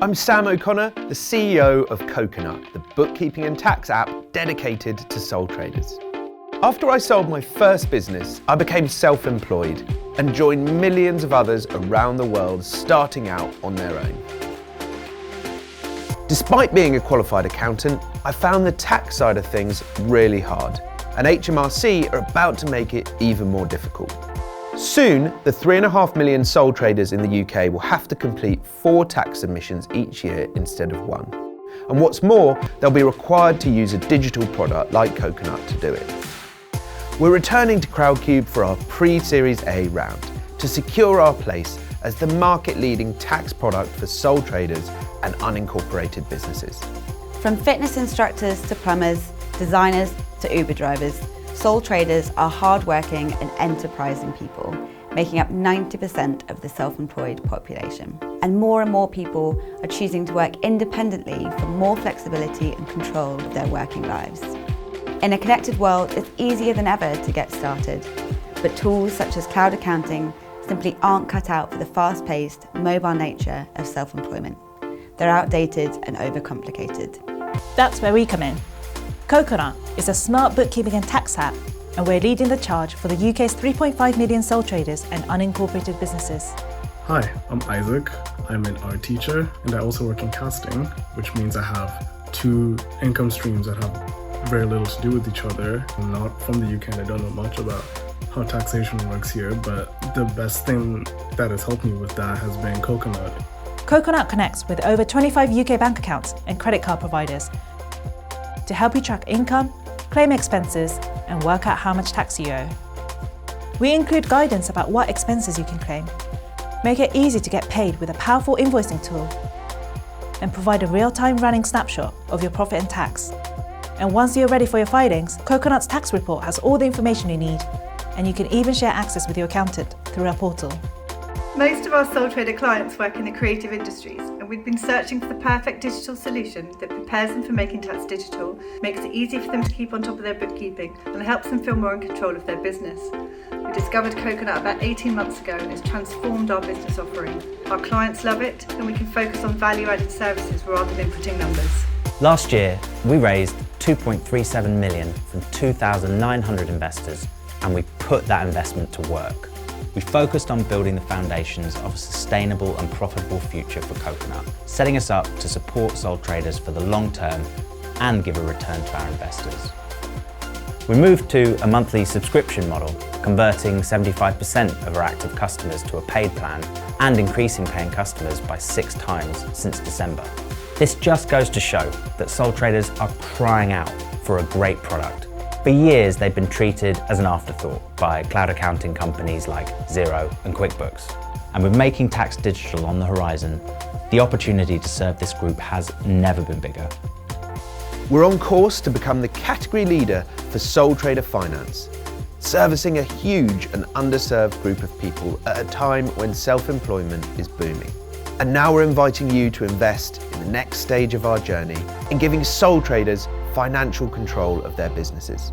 I'm Sam O'Connor, the CEO of Coconut, the bookkeeping and tax app dedicated to sole traders. After I sold my first business, I became self-employed and joined millions of others around the world starting out on their own. Despite being a qualified accountant, I found the tax side of things really hard, and HMRC are about to make it even more difficult. Soon, the 3.5 million sole traders in the UK will have to complete 4 tax submissions each year instead of 1. And what's more, they'll be required to use a digital product like Coconut to do it. We're returning to Crowdcube for our pre-Series A round to secure our place as the market-leading tax product for sole traders and unincorporated businesses. From fitness instructors to plumbers, designers to Uber drivers, sole traders are hard-working and enterprising people, making up 90% of the self-employed population. And more people are choosing to work independently for more flexibility and control of their working lives. In a connected world, it's easier than ever to get started, but tools such as cloud accounting simply aren't cut out for the fast-paced, mobile nature of self-employment. They're outdated and overcomplicated. That's where we come in. Coconut is a smart bookkeeping and tax app, and we're leading the charge for the UK's 3.5 million sole traders and unincorporated businesses. Hi, I'm Isaac. I'm an art teacher, and I also work in casting, which means I have 2 income streams that have very little to do with each other. I'm not from the UK and I don't know much about how taxation works here, but the best thing that has helped me with that has been Coconut. Coconut connects with over 25 UK bank accounts and credit card providers to help you track income, claim expenses, and work out how much tax you owe. We include guidance about what expenses you can claim, make it easy to get paid with a powerful invoicing tool, and provide a real-time running snapshot of your profit and tax. And once you're ready for your filings, Coconut's tax report has all the information you need, and you can even share access with your accountant through our portal. Most of our sole trader clients work in the creative industries, and we've been searching for the perfect digital solution that prepares them for making tax digital, makes it easy for them to keep on top of their bookkeeping, and helps them feel more in control of their business. We discovered Coconut about 18 months ago and it's transformed our business offering. Our clients love it, and we can focus on value-added services rather than inputting numbers. Last year, we raised 2.37 million from 2,900 investors, and we put that investment to work. We focused on building the foundations of a sustainable and profitable future for Coconut, setting us up to support sole traders for the long term and give a return to our investors. We moved to a monthly subscription model, converting 75% of our active customers to a paid plan and increasing paying customers by 6 times since December. This just goes to show that sole traders are crying out for a great product. For years, they've been treated as an afterthought by cloud accounting companies like Xero and QuickBooks. And with making tax digital on the horizon, the opportunity to serve this group has never been bigger. We're on course to become the category leader for sole trader finance, servicing a huge and underserved group of people at a time when self-employment is booming. And now we're inviting you to invest in the next stage of our journey in giving sole traders financial control of their businesses.